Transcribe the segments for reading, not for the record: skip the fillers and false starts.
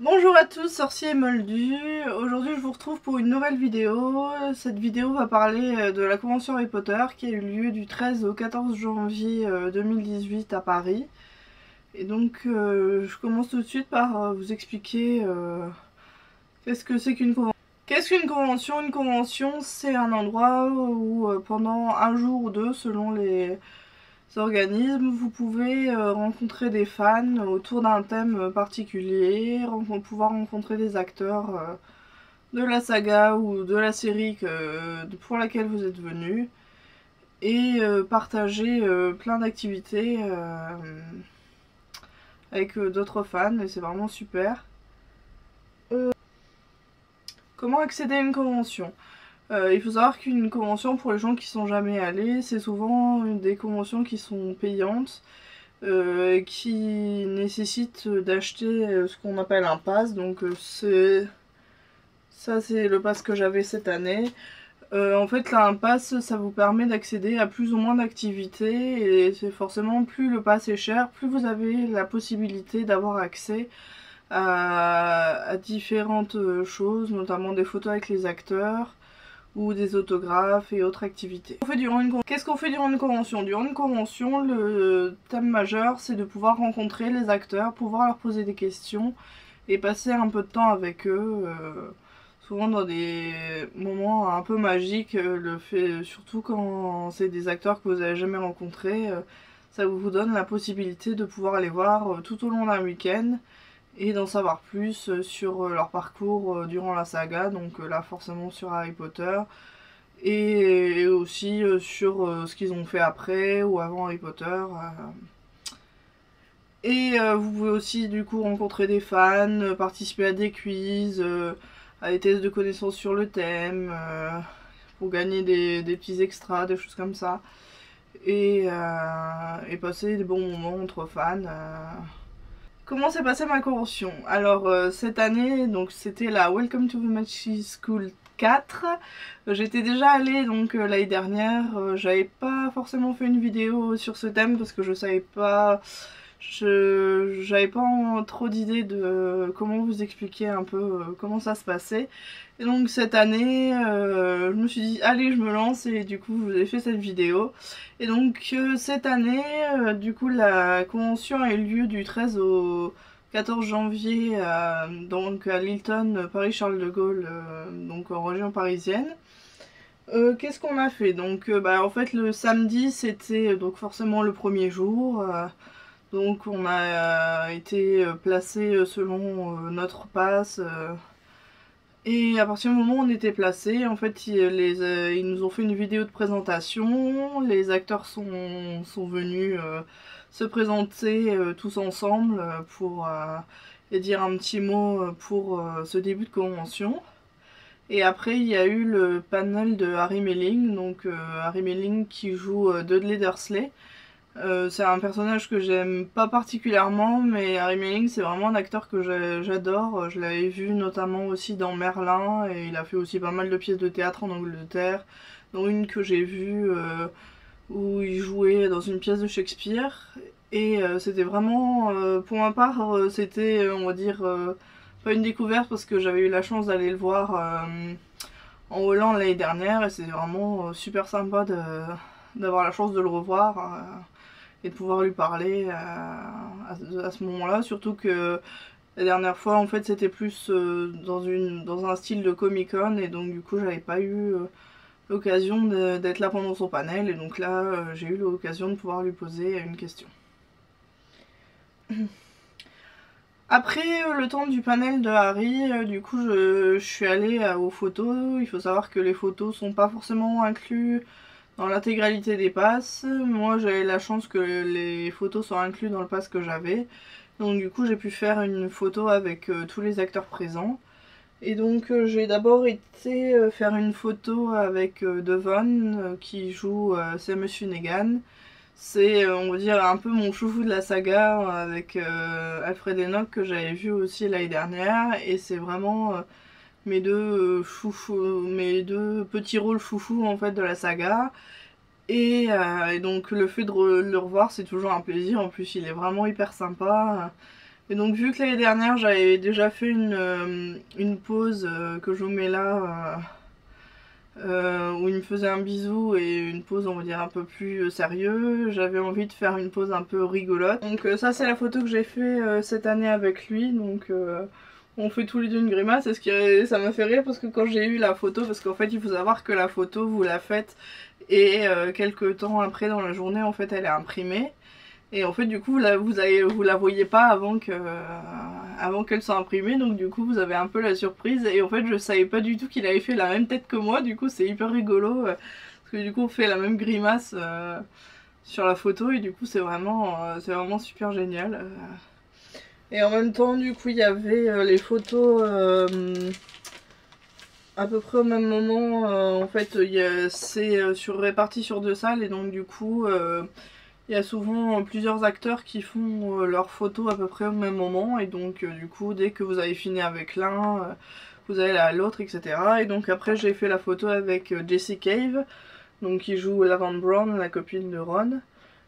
Bonjour à tous, sorciers et moldus. Aujourd'hui je vous retrouve pour une nouvelle vidéo. Cette vidéo va parler de la convention Harry Potter qui a eu lieu du 13 au 14 janvier 2018 à Paris. Et donc je commence tout de suite par vous expliquer qu'est-ce que c'est qu'une convention. Qu'est-ce qu'une convention? Une convention, c'est un endroit où pendant un jour ou deux, selon les organismes, vous pouvez rencontrer des fans autour d'un thème particulier, pouvoir rencontrer des acteurs de la saga ou de la série pour laquelle vous êtes venu, et partager plein d'activités avec d'autres fans, et c'est vraiment super. Comment accéder à une convention? Il faut savoir qu'une convention, pour les gens qui sont jamais allés, c'est souvent des conventions qui sont payantes, qui nécessitent d'acheter ce qu'on appelle un pass. Donc ça c'est le pass que j'avais cette année. En fait là, un pass, ça vous permet d'accéder à plus ou moins d'activités, et c'est forcément, plus le pass est cher, plus vous avez la possibilité d'avoir accès à différentes choses, notamment des photos avec les acteurs ou des autographes et autres activités. Qu'est-ce qu'on fait durant une convention? Durant une convention, le thème majeur, c'est de pouvoir rencontrer les acteurs, pouvoir leur poser des questions et passer un peu de temps avec eux, souvent dans des moments un peu magiques. Le fait, surtout quand c'est des acteurs que vous n'avez jamais rencontrés, ça vous donne la possibilité de pouvoir les voir tout au long d'un week-end et d'en savoir plus sur leur parcours durant la saga, donc là forcément sur Harry Potter, et aussi sur ce qu'ils ont fait après ou avant Harry Potter. Et vous pouvez aussi du coup rencontrer des fans, participer à des quiz, à des tests de connaissances sur le thème, pour gagner des petits extras, des choses comme ça, et passer des bons moments entre fans. Comment s'est passée ma convention? Alors cette année, donc c'était la Welcome to the Magic School 4. J'étais déjà allée donc l'année dernière. J'avais pas forcément fait une vidéo sur ce thème parce que je savais pas, j'avais pas trop d'idées de comment vous expliquer un peu comment ça se passait. Et donc cette année, je me suis dit allez, je me lance, et du coup je vous ai fait cette vidéo. Et donc cette année, du coup la convention a eu lieu du 13 au 14 janvier donc à Lilton, Paris-Charles de Gaulle, donc en région parisienne. Qu'est-ce qu'on a fait? Donc en fait le samedi c'était donc forcément le premier jour. Donc on a été placé selon notre passe. Et à partir du moment où on était placé, en fait, ils nous ont fait une vidéo de présentation. Les acteurs sont venus se présenter tous ensemble pour et dire un petit mot pour ce début de convention. Et après, il y a eu le panel de Harry Melling, donc Harry Melling qui joue Dudley Dursley. C'est un personnage que j'aime pas particulièrement, mais Harry Melling c'est vraiment un acteur que j'adore. Je l'avais vu notamment aussi dans Merlin, et il a fait aussi pas mal de pièces de théâtre en Angleterre, dont une que j'ai vue où il jouait dans une pièce de Shakespeare. Et c'était vraiment, pour ma part, c'était, on va dire, pas une découverte parce que j'avais eu la chance d'aller le voir en Hollande l'année dernière, et c'est vraiment super sympa d'avoir la chance de le revoir. Et de pouvoir lui parler à ce moment-là, surtout que la dernière fois en fait c'était plus dans un style de Comic-Con, et donc du coup j'avais pas eu l'occasion d'être là pendant son panel, et donc là j'ai eu l'occasion de pouvoir lui poser une question. Après le temps du panel de Harry, du coup je suis allée aux photos. Il faut savoir que les photos sont pas forcément inclus dans l'intégralité des passes. Moi j'avais la chance que les photos soient incluses dans le pass que j'avais. Donc du coup j'ai pu faire une photo avec tous les acteurs présents. Et donc j'ai d'abord été faire une photo avec Devon qui joue Seamus Finnegan. C'est on va dire un peu mon chouchou de la saga avec Alfred Enoch que j'avais vu aussi l'année dernière. Et c'est vraiment mes deux mes deux petits rôles chouchous en fait de la saga. Et donc le fait de le revoir c'est toujours un plaisir. En plus il est vraiment hyper sympa. Et donc vu que l'année dernière j'avais déjà fait une pause que je vous mets là, où il me faisait un bisou et une pause on va dire un peu plus sérieux, j'avais envie de faire une pause un peu rigolote. Donc ça c'est la photo que j'ai fait cette année avec lui, donc on fait tous les deux une grimace, et ça m'a fait rire parce que quand j'ai eu la photo, parce qu'en fait il faut savoir que la photo vous la faites et quelques temps après dans la journée en fait elle est imprimée. Et en fait du coup là, vous la voyez pas avant qu'elle soit imprimée, donc du coup vous avez un peu la surprise. Et en fait je savais pas du tout qu'il avait fait la même tête que moi, du coup c'est hyper rigolo parce que du coup on fait la même grimace sur la photo et du coup c'est vraiment super génial. Et en même temps du coup il y avait les photos à peu près au même moment, en fait c'est réparti sur 2 salles et donc du coup il y a souvent plusieurs acteurs qui font leurs photos à peu près au même moment et donc du coup dès que vous avez fini avec l'un, vous allez à l'autre, etc. Et donc après j'ai fait la photo avec Jessie Cave, donc qui joue Laverne Brown, la copine de Ron.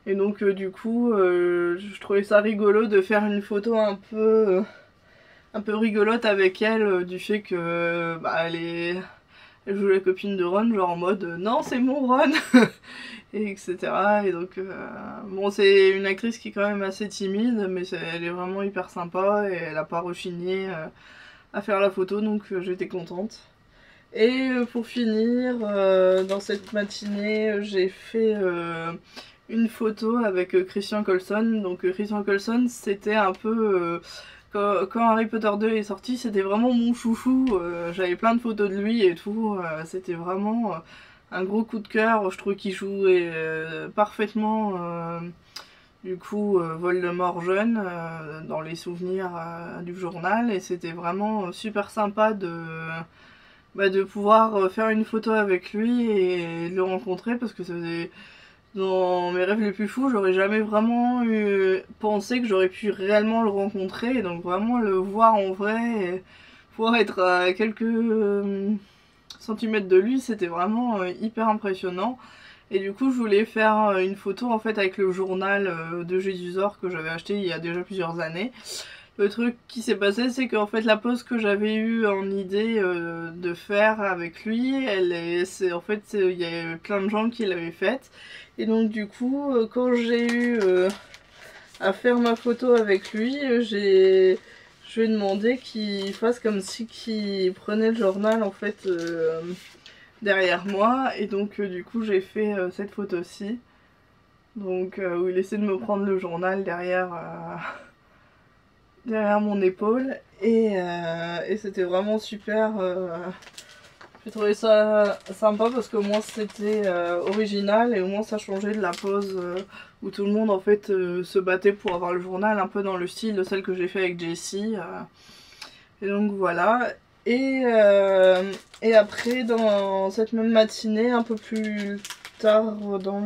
Et donc du coup je trouvais ça rigolo de faire une photo un peu rigolote avec elle, du fait que bah, elle joue la copine de Ron, genre en mode non c'est mon Ron et etc. Et donc bon c'est une actrice qui est quand même assez timide, mais elle est vraiment hyper sympa et elle a pas rechigné à faire la photo, donc j'étais contente. Et pour finir, dans cette matinée j'ai fait une photo avec Christian Colson. Donc Christian Colson c'était un peu quand Harry Potter 2 est sorti, c'était vraiment mon chouchou, j'avais plein de photos de lui et tout, c'était vraiment un gros coup de cœur. Je trouve qu'il jouait parfaitement du coup Voldemort jeune dans les souvenirs du journal, et c'était vraiment super sympa de pouvoir faire une photo avec lui et de le rencontrer, parce que ça faisait... Dans mes rêves les plus fous, j'aurais jamais vraiment pensé que j'aurais pu réellement le rencontrer, et donc vraiment le voir en vrai, et pouvoir être à quelques centimètres de lui, c'était vraiment hyper impressionnant. Et du coup je voulais faire une photo en fait avec le journal de Jésusor que j'avais acheté il y a déjà plusieurs années. Le truc qui s'est passé, c'est qu'en fait la pose que j'avais eu en idée de faire avec lui, en fait il y a plein de gens qui l'avaient faite. Et donc du coup quand j'ai eu à faire ma photo avec lui, je lui ai demandé qu'il fasse comme si qu'il prenait le journal en fait derrière moi. Et donc du coup j'ai fait cette photo-ci, donc où il essaie de me prendre le journal derrière mon épaule, et c'était vraiment super. J'ai trouvé ça sympa parce qu'au moins c'était original, et au moins ça changeait de la pose où tout le monde en fait se battait pour avoir le journal, un peu dans le style de celle que j'ai fait avec Jessie. Et donc voilà. Et après dans cette même matinée, un peu plus tard dans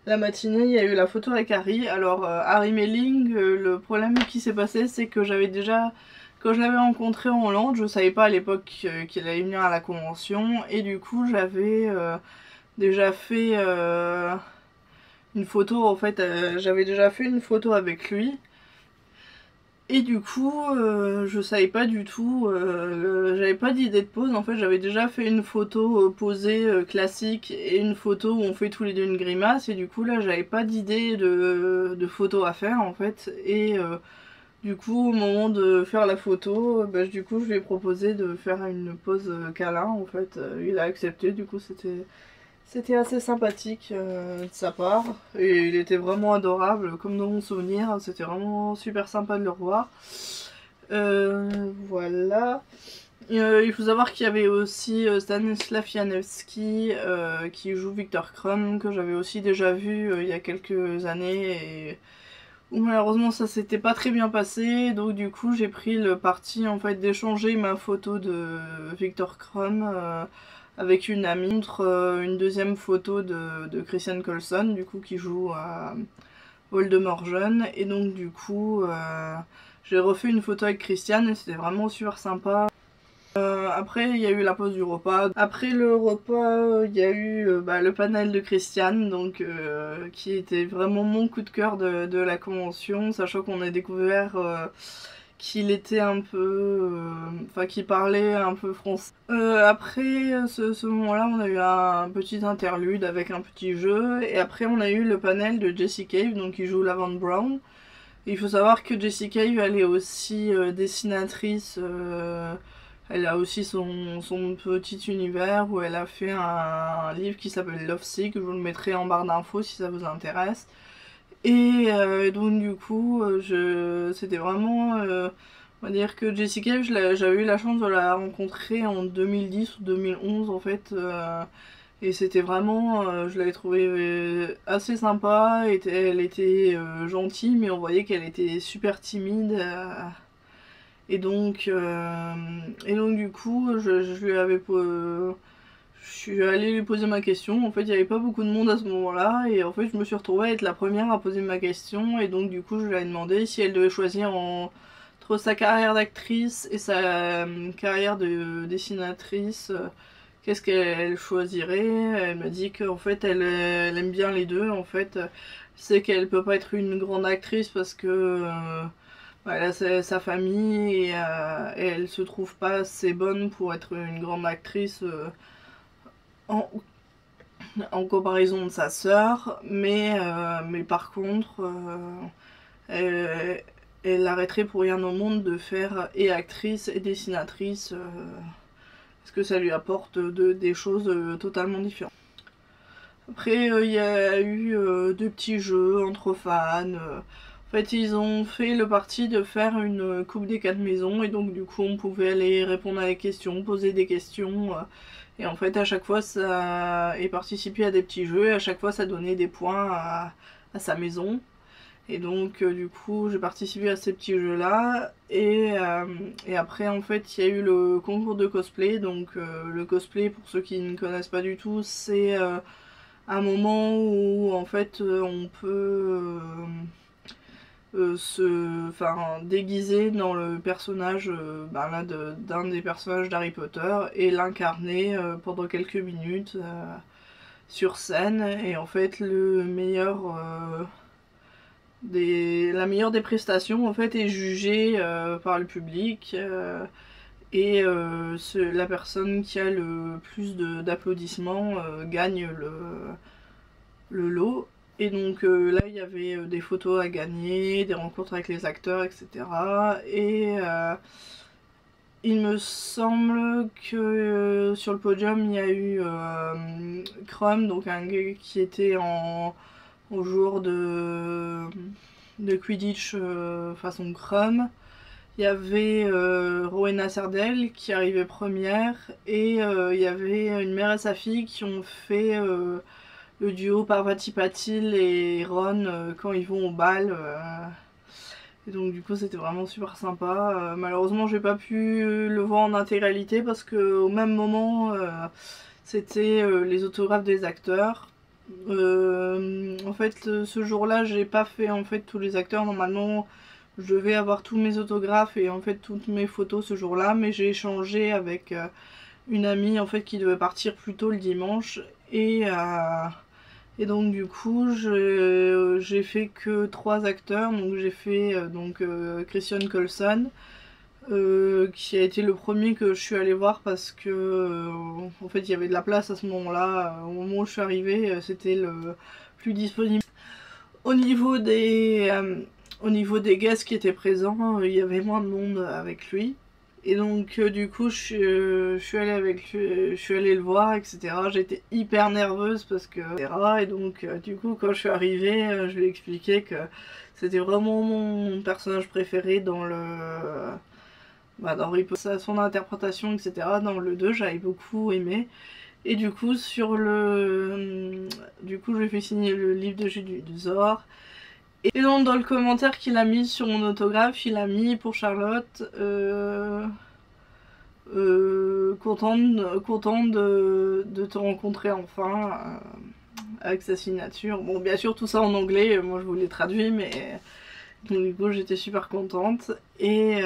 la matinée, il y a eu la photo avec Harry. Alors Harry Melling, le problème qui s'est passé, c'est que j'avais déjà, quand je l'avais rencontré en Hollande, je savais pas à l'époque qu'il allait venir à la convention, et du coup j'avais déjà fait une photo, en fait j'avais déjà fait une photo avec lui. Et du coup, je savais pas du tout, j'avais pas d'idée de pose. En fait, j'avais déjà fait une photo posée classique et une photo où on fait tous les deux une grimace. Et du coup, là, j'avais pas d'idée de photo à faire en fait. Et du coup, au moment de faire la photo, du coup, je lui ai proposé de faire une pose câlin. En fait, il a accepté. Du coup, c'était assez sympathique de sa part, et il était vraiment adorable comme dans mon souvenir. C'était vraiment super sympa de le revoir. Voilà. Il faut savoir qu'il y avait aussi Stanislav Janevski qui joue Viktor Krum, que j'avais aussi déjà vu il y a quelques années, et où malheureusement ça s'était pas très bien passé. Donc du coup j'ai pris le parti en fait d'échanger ma photo de Viktor Krum avec une amie, une deuxième photo de Christian Colson, du coup qui joue Voldemort jeune. Et donc du coup j'ai refait une photo avec Christian, et c'était vraiment super sympa. après il y a eu la pause du repas. Après le repas, il y a eu le panel de Christiane, donc qui était vraiment mon coup de cœur de la convention, sachant qu'on a découvert qu'il était un peu... qu'il parlait un peu français. Après ce moment-là, on a eu un petit interlude avec un petit jeu, et après on a eu le panel de Jessie Cave, donc qui joue Laverne Brown. Et il faut savoir que Jessie Cave, elle est aussi dessinatrice, elle a aussi son petit univers où elle a fait un livre qui s'appelle Lovesick, je vous le mettrai en barre d'infos si ça vous intéresse. Et donc du coup, c'était vraiment... on va dire que Jessie Cave, j'avais eu la chance de la rencontrer en 2010 ou 2011 en fait. Et c'était vraiment... je l'avais trouvée assez sympa, elle était gentille, mais on voyait qu'elle était super timide. Et donc du coup, je lui avais... je suis allée lui poser ma question. En fait, il n'y avait pas beaucoup de monde à ce moment-là, et en fait, je me suis retrouvée à être la première à poser ma question, et donc du coup, je lui ai demandé si elle devait choisir entre sa carrière d'actrice et sa carrière de dessinatrice, qu'est-ce qu'elle choisirait. Elle m'a dit qu'en fait, elle aime bien les deux. En fait, c'est qu'elle peut pas être une grande actrice parce que elle a sa famille, et elle se trouve pas assez bonne pour être une grande actrice. En comparaison de sa sœur, mais par contre, elle arrêterait pour rien au monde de faire et actrice et dessinatrice, parce que ça lui apporte des choses totalement différentes. Après, il y a eu deux petits jeux entre fans. En fait, ils ont fait le parti de faire une coupe des 4 maisons, et donc du coup, on pouvait aller répondre à des questions, poser des questions. Et en fait, à chaque fois, ça et participer à des petits jeux, et à chaque fois, ça donnait des points à sa maison. Et donc, du coup, j'ai participé à ces petits jeux-là. Et après, en fait, il y a eu le concours de cosplay. Donc, le cosplay, pour ceux qui ne connaissent pas du tout, c'est un moment où, en fait, on peut se déguiser dans le personnage d'un des personnages d'Harry Potter et l'incarner pendant quelques minutes sur scène. Et en fait, la meilleure des prestations en fait est jugée par le public, et la personne qui a le plus d'applaudissements gagne le lot. Et donc là, il y avait des photos à gagner, des rencontres avec les acteurs, etc. Et il me semble que sur le podium, il y a eu Crum, donc un gars qui était au jour de Quidditch façon Crum. Il y avait Rowena Sardel qui arrivait première, et il y avait une mère et sa fille qui ont fait le duo Parvati Patil et Ron quand ils vont au bal. Et donc du coup c'était vraiment super sympa. Malheureusement j'ai pas pu le voir en intégralité parce que au même moment c'était les autographes des acteurs. En fait ce jour-là j'ai pas fait en fait tous les acteurs. Normalement je devais avoir tous mes autographes et en fait toutes mes photos ce jour-là, mais j'ai échangé avec une amie en fait qui devait partir plus tôt le dimanche, et donc du coup j'ai fait que 3 acteurs. Donc j'ai fait Christian Coulson, qui a été le premier que je suis allée voir parce que en fait il y avait de la place à ce moment-là. Au moment où je suis arrivée, c'était le plus disponible. Au niveau des guests qui étaient présents, il y avait moins de monde avec lui. Et donc du coup je suis allée avec lui, je suis allée le voir, etc. J'étais hyper nerveuse parce que... Et donc du coup quand je suis arrivée, je lui ai expliqué que c'était vraiment mon personnage préféré dans dans Harry Potter, son interprétation, etc. Dans le 2 j'avais beaucoup aimé. Et du coup je lui ai fait signer le livre de Jules Zor. Et donc dans le commentaire qu'il a mis sur mon autographe, il a mis pour Charlotte contente de te rencontrer enfin, avec sa signature. Bon bien sûr tout ça en anglais, moi je vous l'ai traduit, mais donc du coup j'étais super contente. Et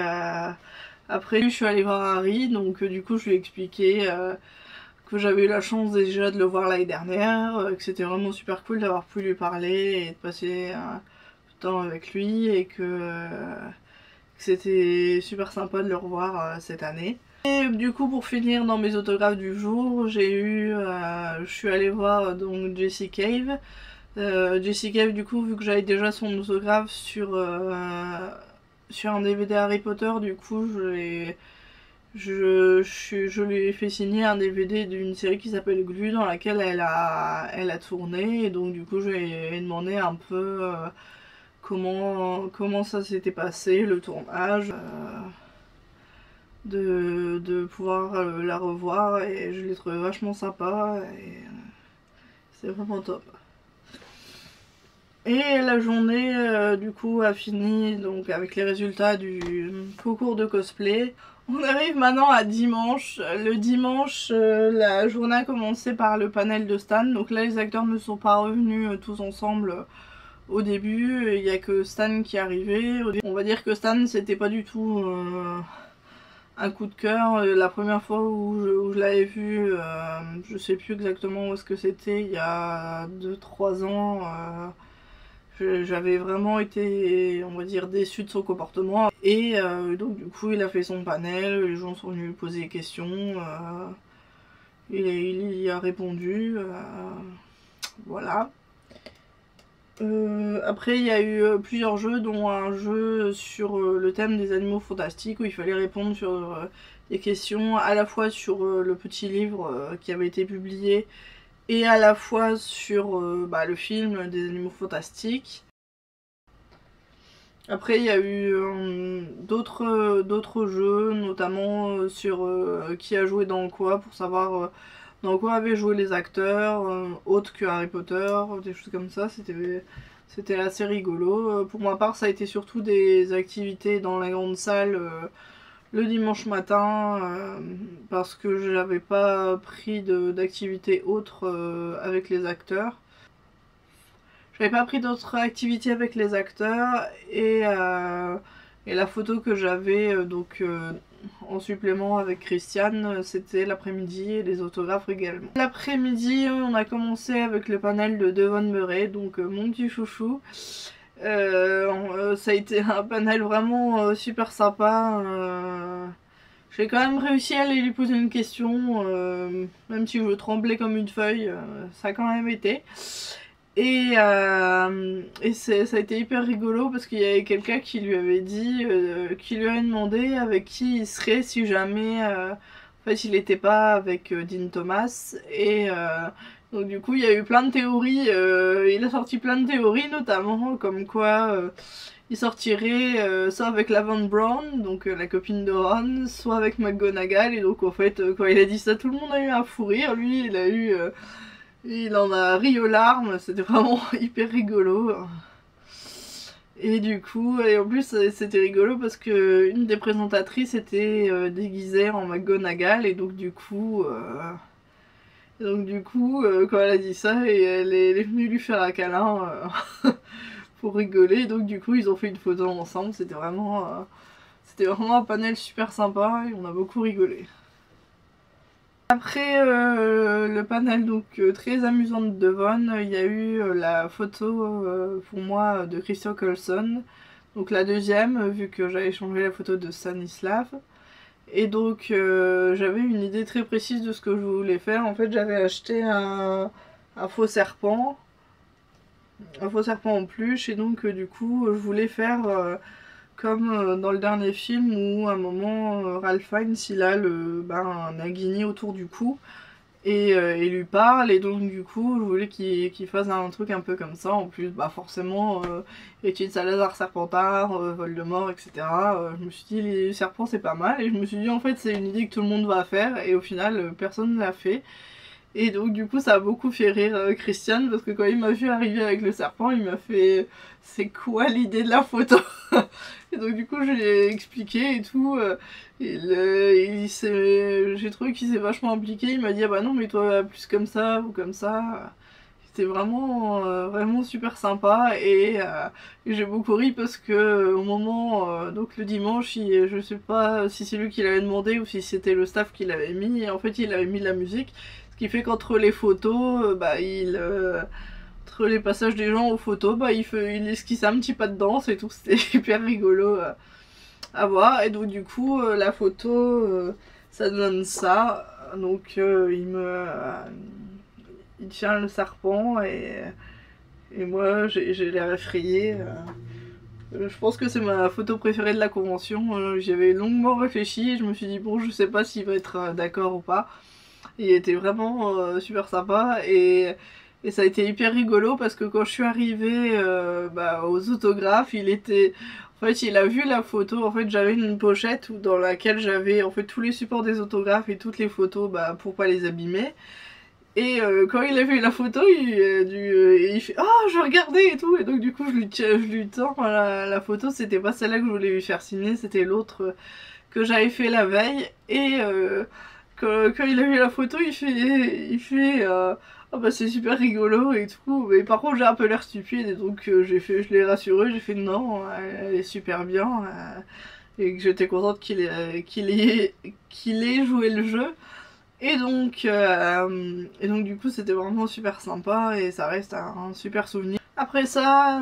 Après je suis allée voir Harry, donc du coup je lui ai expliqué que j'avais eu la chance déjà de le voir l'année dernière, que c'était vraiment super cool d'avoir pu lui parler et de passer du temps avec lui, et que c'était super sympa de le revoir cette année. Et du coup pour finir dans mes autographes du jour, je suis allée voir donc Jessie Cave. Jessie Cave, du coup, vu que j'avais déjà son autographe sur un DVD Harry Potter, du coup je lui ai fait signer un DVD d'une série qui s'appelle Glu, dans laquelle elle a tourné, et donc du coup je lui ai demandé un peu comment ça s'était passé, le tournage, de pouvoir la revoir, et je l'ai trouvé vachement sympa, et c'est vraiment top. Et la journée du coup a fini donc avec les résultats du concours de cosplay. On arrive maintenant à dimanche. Le dimanche, la journée a commencé par le panel de Stan. Donc là les acteurs ne sont pas revenus tous ensemble au début. Il n'y a que Stan qui est arrivé. On va dire que Stan c'était pas du tout un coup de cœur. La première fois où je l'avais vu, je sais plus exactement où est-ce que c'était, il y a 2-3 ans. J'avais vraiment été, on va dire, déçue de son comportement. Et donc du coup il a fait son panel, les gens sont venus lui poser des questions, il y a répondu, voilà. Après il y a eu plusieurs jeux, dont un jeu sur le thème des animaux fantastiques, où il fallait répondre sur des questions à la fois sur le petit livre qui avait été publié, et à la fois sur le film des animaux fantastiques. Après il y a eu d'autres jeux, notamment sur qui a joué dans quoi, pour savoir dans quoi avaient joué les acteurs, autres que Harry Potter, des choses comme ça. C'était assez rigolo. Pour ma part ça a été surtout des activités dans la grande salle le dimanche matin, parce que j'avais pas pris d'activité autre avec les acteurs. J'avais pas pris d'autres activités avec les acteurs, et la photo que j'avais en supplément avec Christiane, c'était l'après-midi, et les autographes également. L'après-midi on a commencé avec le panel de Devon Murray, donc mon petit chouchou. Ça a été un panel vraiment super sympa. J'ai quand même réussi à aller lui poser une question, même si je tremblais comme une feuille, ça a quand même été. Et ça a été hyper rigolo, parce qu'il y avait quelqu'un qui lui avait dit, qui lui avait demandé avec qui il serait si jamais en fait il n'était pas avec Dean Thomas. Et donc du coup il y a eu plein de théories, il a sorti plein de théories, notamment comme quoi il sortirait soit avec Laverne Brown, donc la copine de Ron, soit avec McGonagall. Et donc en fait quand il a dit ça, tout le monde a eu un fou rire. Lui il en a ri aux larmes, c'était vraiment hyper rigolo. Et du coup, et en plus c'était rigolo parce que une des présentatrices était déguisée en McGonagall, et donc du coup quand elle a dit ça, et elle est venue lui faire un câlin pour rigoler. Donc du coup ils ont fait une photo ensemble. C'était vraiment un panel super sympa, et on a beaucoup rigolé. Après le panel donc très amusant de Devon, il y a eu la photo pour moi de Christian Coulson, donc la deuxième, vu que j'avais changé la photo de Stanislav. Et donc j'avais une idée très précise de ce que je voulais faire. En fait j'avais acheté un faux serpent en peluche, et donc du coup je voulais faire comme dans le dernier film, où à un moment Ralph Fiennes il a un Nagini autour du cou, et il lui parle, et donc du coup je voulais qu'il fasse un truc un peu comme ça. En plus forcément Études Salazar Serpentard, Voldemort, etc. Je me suis dit les serpents c'est pas mal, et je me suis dit en fait c'est une idée que tout le monde va faire, et au final personne ne l'a fait. Et donc du coup ça a beaucoup fait rire Christian, parce que quand il m'a vu arriver avec le serpent, il m'a fait c'est quoi l'idée de la photo? Et donc du coup je lui ai expliqué et tout, j'ai trouvé qu'il s'est vachement impliqué. Il m'a dit ah bah non mais toi plus comme ça ou comme ça. C'était vraiment, vraiment super sympa et j'ai beaucoup ri parce que au moment, donc le dimanche, je sais pas si c'est lui qui l'avait demandé ou si c'était le staff qui l'avait mis, et en fait il avait mis de la musique, ce qui fait qu'entre les photos, entre les passages des gens aux photos, il esquissait un petit pas de danse et tout, c'était hyper rigolo à voir. Et donc du coup la photo ça donne ça, donc il tient le serpent et moi j'ai l'air effrayée. Je pense que c'est ma photo préférée de la convention. J'y avais longuement réfléchi et je me suis dit bon, je sais pas s'il va être d'accord ou pas. Il était vraiment super sympa et ça a été hyper rigolo parce que quand je suis arrivée aux autographes, en fait, il a vu la photo. En fait, j'avais une pochette dans laquelle j'avais en fait tous les supports des autographes et toutes les photos pour pas les abîmer. Et quand il a vu la photo, il fait «Oh, je regardais et tout», et donc du coup je lui tends la photo. C'était pas celle-là que je voulais lui faire signer, c'était l'autre que j'avais fait la veille. Et quand il a vu la photo, «Ah bah c'est super rigolo et tout», mais par contre j'ai un peu l'air stupide et donc je l'ai rassuré, j'ai fait «Non, elle est super bien», et que j'étais contente qu'il ait joué le jeu. Et donc du coup c'était vraiment super sympa et ça reste un super souvenir. Après ça,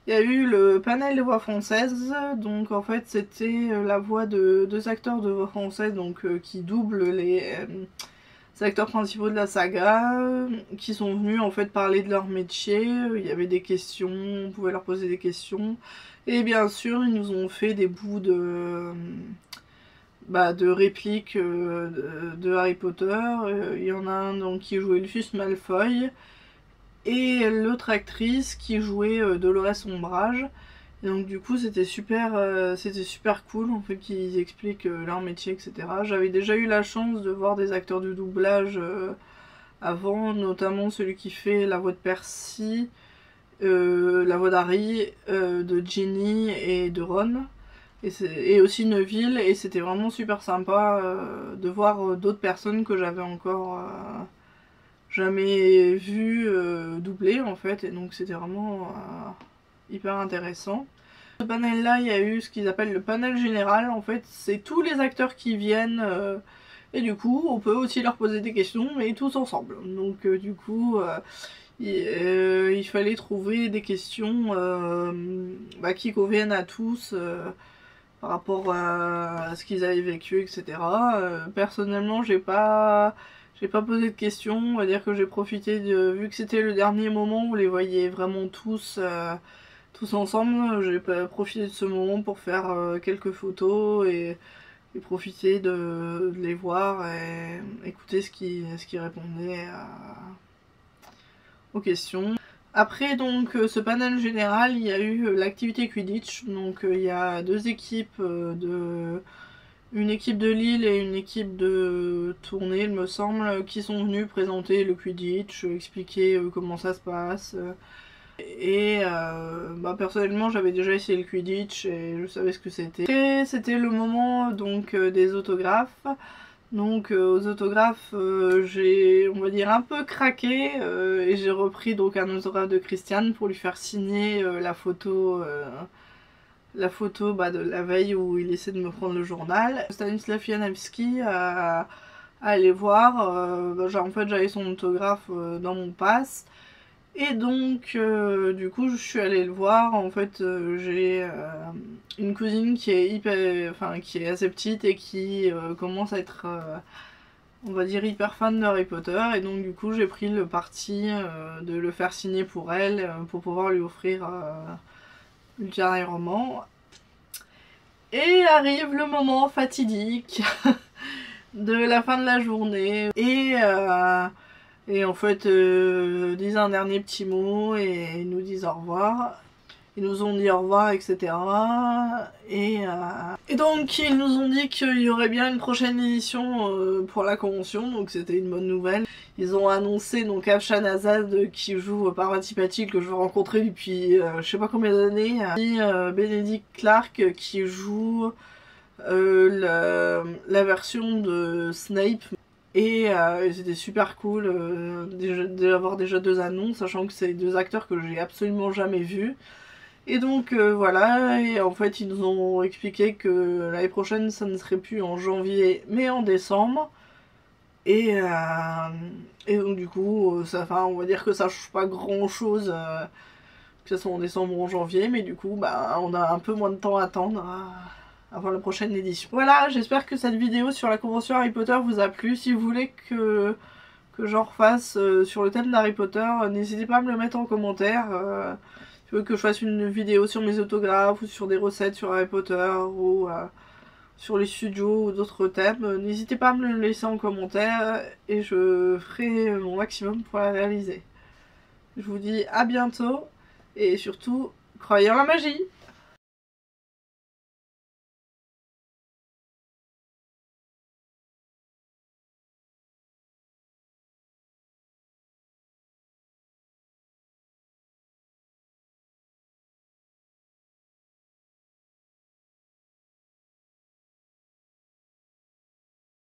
il y a eu le panel de voix françaises. Donc en fait c'était la voix de deux acteurs de voix française, donc qui doublent les acteurs principaux de la saga, qui sont venus en fait parler de leur métier. Il y avait des questions, on pouvait leur poser des questions. Et bien sûr ils nous ont fait des bouts de répliques de Harry Potter. Il y en a un donc, qui jouait Lucius Malfoy et l'autre actrice qui jouait Dolores Ombrage. Et donc du coup c'était super cool en fait qu'ils expliquent leur métier, etc. J'avais déjà eu la chance de voir des acteurs de doublage avant, notamment celui qui fait la voix de Percy, la voix d'Harry, de Ginny et de Ron. Et aussi Neville, et c'était vraiment super sympa de voir d'autres personnes que j'avais encore jamais vues doubler en fait, et donc c'était vraiment hyper intéressant. Ce panel là, il y a eu ce qu'ils appellent le panel général. En fait c'est tous les acteurs qui viennent et du coup on peut aussi leur poser des questions, mais tous ensemble. Donc du coup il fallait trouver des questions qui conviennent à tous par rapport à ce qu'ils avaient vécu, etc. Personnellement, j'ai pas posé de questions. On va dire que j'ai profité vu que c'était le dernier moment où on les voyait vraiment tous ensemble, j'ai profité de ce moment pour faire quelques photos et profiter de les voir et écouter ce qui répondait aux questions. Après donc ce panel général, il y a eu l'activité Quidditch. Donc il y a deux équipes, une équipe de Lille et une équipe de Tournai, il me semble, qui sont venus présenter le Quidditch, expliquer comment ça se passe. Et personnellement j'avais déjà essayé le Quidditch et je savais ce que c'était. C'était le moment donc des autographes. Donc aux autographes j'ai, on va dire, un peu craqué et j'ai repris donc un autographe de Christiane pour lui faire signer la photo de la veille où il essaie de me prendre le journal. Stanisław Janowski à aller voir, en fait j'avais son autographe dans mon pass. Et donc du coup je suis allée le voir. En fait j'ai une cousine qui est assez petite et qui commence à être on va dire hyper fan de Harry Potter, et donc du coup j'ai pris le parti de le faire signer pour elle pour pouvoir lui offrir ultérieurement. Et arrive le moment fatidique de la fin de la journée et en fait, disent un dernier petit mot et nous disent au revoir. Ils nous ont dit au revoir, etc. Et donc ils nous ont dit qu'il y aurait bien une prochaine édition pour la convention, donc c'était une bonne nouvelle. Ils ont annoncé donc Afshan Azad qui joue Parvati Patil, que je veux rencontrer depuis je sais pas combien d'années, et Benedict Clark qui joue la version de Snape. Et c'était super cool d'avoir déjà 2 annonces, sachant que c'est 2 acteurs que j'ai absolument jamais vus. Et donc voilà, et en fait ils nous ont expliqué que l'année prochaine ça ne serait plus en janvier mais en décembre. Et, donc du coup, on va dire que ça change pas grand chose, que ce soit en décembre ou en janvier, mais du coup bah on a un peu moins de temps à attendre avant la prochaine édition. Voilà, j'espère que cette vidéo sur la convention Harry Potter vous a plu. Si vous voulez que j'en refasse sur le thème d'Harry Potter, n'hésitez pas à me le mettre en commentaire. Si vous voulez que je fasse une vidéo sur mes autographes ou sur des recettes sur Harry Potter ou sur les studios ou d'autres thèmes, n'hésitez pas à me le laisser en commentaire et je ferai mon maximum pour la réaliser. Je vous dis à bientôt et surtout, croyez en la magie!